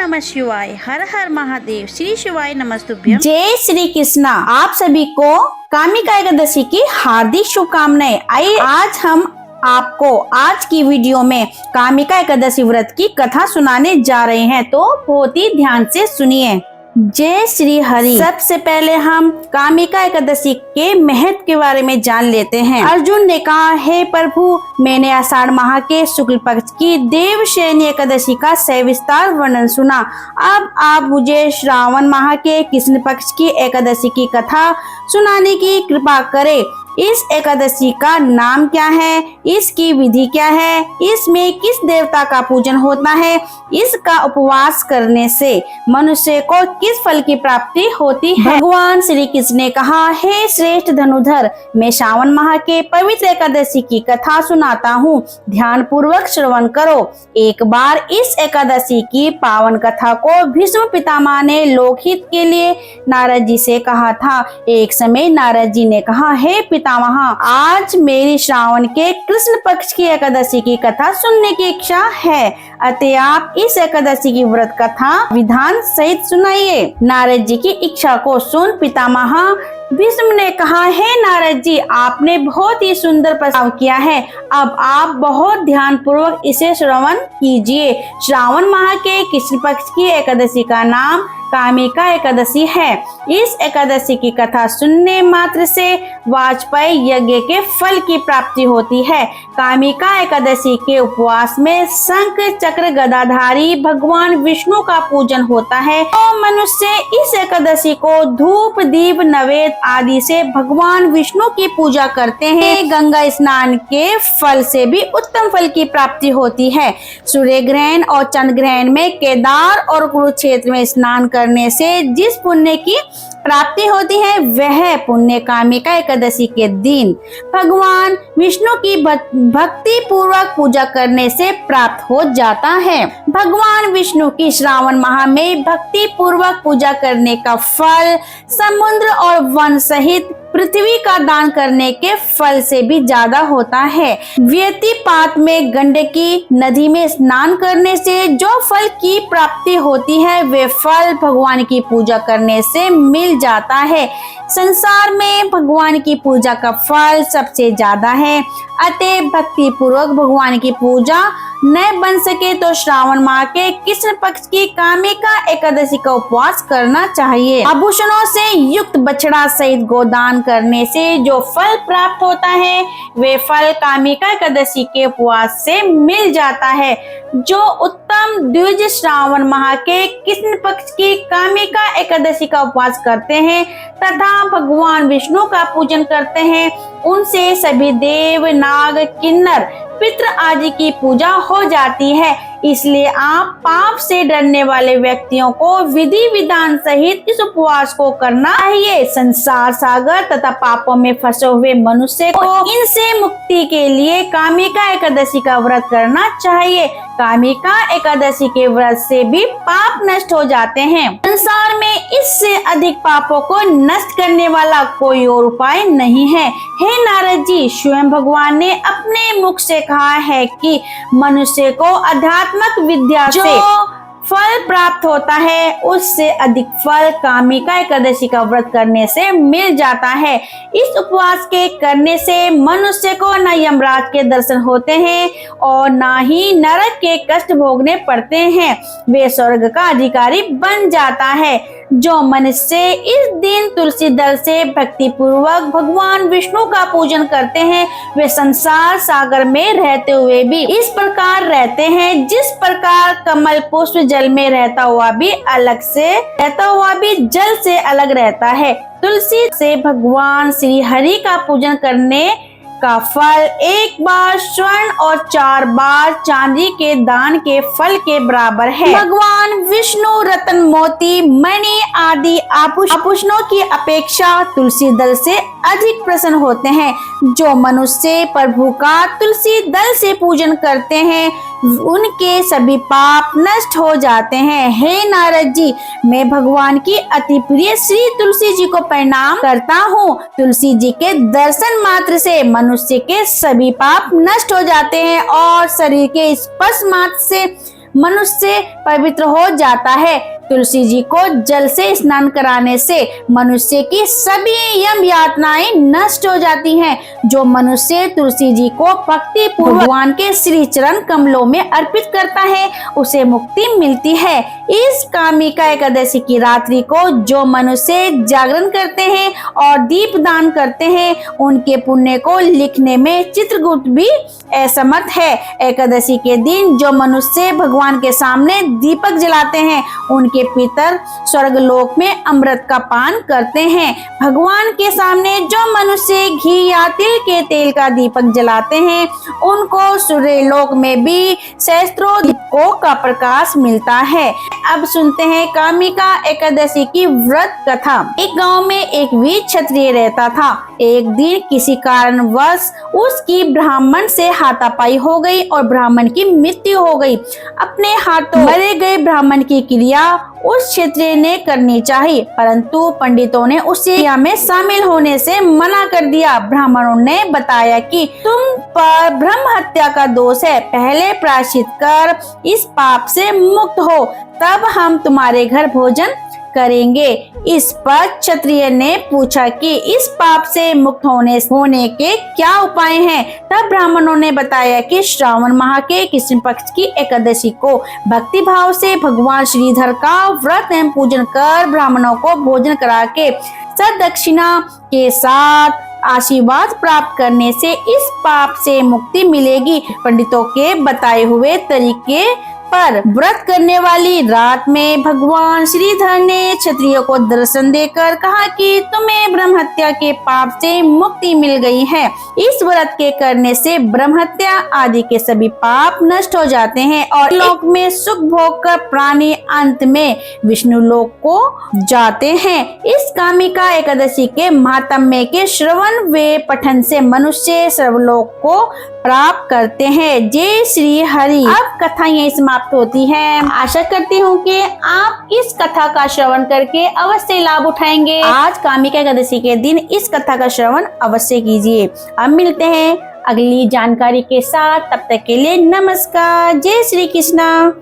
नमः शिवाय। हर हर महादेव। श्री शिवाय नमस्तुभ्यं। जय श्री कृष्णा। आप सभी को कामिका एकादशी की हार्दिक शुभकामनाएं। आइए आज हम आपको आज की वीडियो में कामिका एकादशी व्रत की कथा सुनाने जा रहे हैं, तो बहुत ही ध्यान से सुनिए। जय श्री हरि। सबसे पहले हम कामिका एकादशी के महत्व के बारे में जान लेते हैं। अर्जुन ने कहा, हे प्रभु, मैंने आषाढ़ माह के शुक्ल पक्ष की देवशयनी एकादशी का सविस्तार वर्णन सुना। अब आप मुझे श्रावण माह के कृष्ण पक्ष की एकादशी की कथा सुनाने की कृपा करें। इस एकादशी का नाम क्या है, इसकी विधि क्या है, इसमें किस देवता का पूजन होता है, इसका उपवास करने से मनुष्य को किस फल की प्राप्ति होती है। भगवान श्री कृष्ण ने कहा, हे श्रेष्ठ धनुधर, मैं श्रावण माह के पवित्र एकादशी की कथा सुनाता हूँ, ध्यान पूर्वक श्रवण करो। एक बार इस एकादशी की पावन कथा को भीष्म पितामह ने लोकहित के लिए नारद जी से कहा था। एक समय नारद जी ने कहा, हे पितामह, आज मेरी श्रावण के कृष्ण पक्ष की एकादशी की कथा सुनने की इच्छा है, अतः आप इस एकादशी की व्रत कथा विधान सहित सुनाइए। नारद जी की इच्छा को सुन पितामह भीष्म ने कहा, हे नारद जी, आपने बहुत ही सुंदर प्रस्ताव किया है, अब आप बहुत ध्यान पूर्वक इसे श्रवण कीजिए। श्रावण माह के कृष्ण पक्ष की एकादशी का नाम कामिका एकादशी है। इस एकादशी की कथा सुनने मात्र से वाजपेयी यज्ञ के फल की प्राप्ति होती है। कामिका एकादशी के उपवास में शंख चक्र गदाधारी भगवान विष्णु का पूजन होता है। तो मनुष्य इस एकादशी को धूप दीप नैवेद्य आदि से भगवान विष्णु की पूजा करते हैं। गंगा स्नान के फल से भी उत्तम फल की प्राप्ति होती है। सूर्य ग्रहण और चंद्र ग्रहण में केदार और कुरुक्षेत्र में स्नान करने से जिस पुण्य की प्राप्ति होती है, वह पुण्य कामिका एकादशी के दिन भगवान विष्णु की भक्ति पूर्वक पूजा करने से प्राप्त हो जाता है। भगवान विष्णु की श्रावण माह में भक्ति पूर्वक पूजा करने का फल समुद्र और वन सहित पृथ्वी का दान करने के फल से भी ज्यादा होता है। व्यतिपात में गंडकी नदी में स्नान करने से जो फल की प्राप्ति होती है, वे फल भगवान की पूजा करने से मिल जाता है। संसार में भगवान की पूजा का फल सबसे ज्यादा है, अतः भक्ति पूर्वक भगवान की पूजा न बन सके तो श्रावण माह के कृष्ण पक्ष की कामिका एकादशी का उपवास करना चाहिए। आभूषणों से युक्त बछड़ा सहित गोदान करने से जो फल प्राप्त होता है, वे फल कामिका एकादशी के उपवास से मिल जाता है। जो उत्तम द्विज श्रावण माह के कृष्ण पक्ष की कामिका एकादशी का उपवास करते हैं तथा भगवान विष्णु का पूजन करते हैं, उनसे सभी देव नाग किन्नर पितृ आदि की पूजा हो जाती है। इसलिए आप पाप से डरने वाले व्यक्तियों को विधि विधान सहित इस उपवास को करना चाहिए। संसार सागर तथा पापों में फंसे हुए मनुष्य को इनसे मुक्ति के लिए कामिका एकादशी का व्रत करना चाहिए। कामिका एकादशी के व्रत से भी पाप नष्ट हो जाते हैं। संसार में इससे अधिक पापों को नष्ट करने वाला कोई और उपाय नहीं है। हे नारद जी, स्वयं भगवान ने अपने मुख से कहा है कि मनुष्य को आध्यात्मिक विद्या से फल प्राप्त होता है, उससे अधिक फल कामिका एकादशी का व्रत करने से मिल जाता है। इस उपवास के करने से मनुष्य को न यमराज के दर्शन होते हैं और न ही नरक के कष्ट भोगने पड़ते हैं, वे स्वर्ग का अधिकारी बन जाता है। जो मनुष्य इस दिन तुलसी दल से भक्ति पूर्वक भगवान विष्णु का पूजन करते हैं, वे संसार सागर में रहते हुए भी इस प्रकार रहते हैं जिस प्रकार कमल पुष्प जल में रहता हुआ भी जल से अलग रहता है। तुलसी से भगवान श्री हरि का पूजन करने का फल एक बार स्वर्ण और 4 बार चांदी के दान के फल के बराबर है। भगवान विष्णु रत्न मोती मणि आदि आभूषणों की अपेक्षा तुलसी दल से अधिक प्रसन्न होते हैं। जो मनुष्य प्रभु का तुलसी दल से पूजन करते हैं, उनके सभी पाप नष्ट हो जाते हैं। हे नारद जी, मैं भगवान की अति प्रिय श्री तुलसी जी को प्रणाम करता हूँ। तुलसी जी के दर्शन मात्र से मनुष्य के सभी पाप नष्ट हो जाते हैं और शरीर के स्पर्श मात्र से मनुष्य पवित्र हो जाता है। तुलसी जी को जल से स्नान कराने से मनुष्य की सभी यम यातनाएं नष्ट हो जाती हैं। जो मनुष्य तुलसी जी को भक्ति पूर्वक भगवान के श्री चरण कमलों में अर्पित करता है उसे मुक्ति मिलती है। इस कामिका एकादशी की रात्रि को जो मनुष्य जागरण करते हैं और दीप दान करते हैं उनके पुण्य को लिखने में चित्रगुप्त भी असमर्थ है। एकादशी के दिन जो मनुष्य भगवान के सामने दीपक जलाते हैं उनके पितर स्वर्ग लोक में अमृत का पान करते हैं। भगवान के सामने जो मनुष्य घी या तिल के तेल का दीपक जलाते हैं उनको सूर्य लोक में भी सहस्त्रों दीपकों का प्रकाश मिलता है। अब सुनते हैं कामिका एकादशी की व्रत कथा। एक गांव में एक वीर क्षत्रिय रहता था। एक दिन किसी कारणवश उसकी ब्राह्मण से हाथापाई हो गई और ब्राह्मण की मृत्यु हो गई। अपने हाथों मरे गए ब्राह्मण की क्रिया उस क्षत्रिय ने करनी चाहिए, परंतु पंडितों ने उसे क्रिया में शामिल होने से मना कर दिया। ब्राह्मणों ने बताया कि तुम पर ब्रह्म हत्या का दोष है, पहले प्रायश्चित कर इस पाप से मुक्त हो, तब हम तुम्हारे घर भोजन करेंगे। इस पर क्षत्रिय ने पूछा कि इस पाप से मुक्त होने के क्या उपाय हैं? तब ब्राह्मणों ने बताया कि श्रावण माह के कृष्ण पक्ष की एकादशी को भक्ति भाव से भगवान श्रीधर का व्रत एवं पूजन कर ब्राह्मणों को भोजन करा के सदक्षिणा के साथ आशीर्वाद प्राप्त करने से इस पाप से मुक्ति मिलेगी। पंडितों के बताए हुए तरीके पर व्रत करने वाली रात में भगवान श्रीधर ने क्षत्रिय को दर्शन देकर कहा कि तुम्हें ब्रह्म हत्या के पाप से मुक्ति मिल गई है। इस व्रत के करने से ब्रह्म हत्या आदि के सभी पाप नष्ट हो जाते हैं और लोक में सुख भोग कर प्राणी अंत में विष्णु लोक को जाते हैं। इस कामिका एकादशी के महात्म्य के श्रवण व पठन से मनुष्य सर्वलोक को प्राप्त करते हैं। जय श्री हरि। अब कथा यही समाप्त होती है। आशा करती हूँ कि आप इस कथा का श्रवण करके अवश्य लाभ उठाएंगे। आज कामिका एकादशी के दिन इस कथा का श्रवण अवश्य कीजिए। अब मिलते हैं अगली जानकारी के साथ, तब तक के लिए नमस्कार। जय श्री कृष्णा।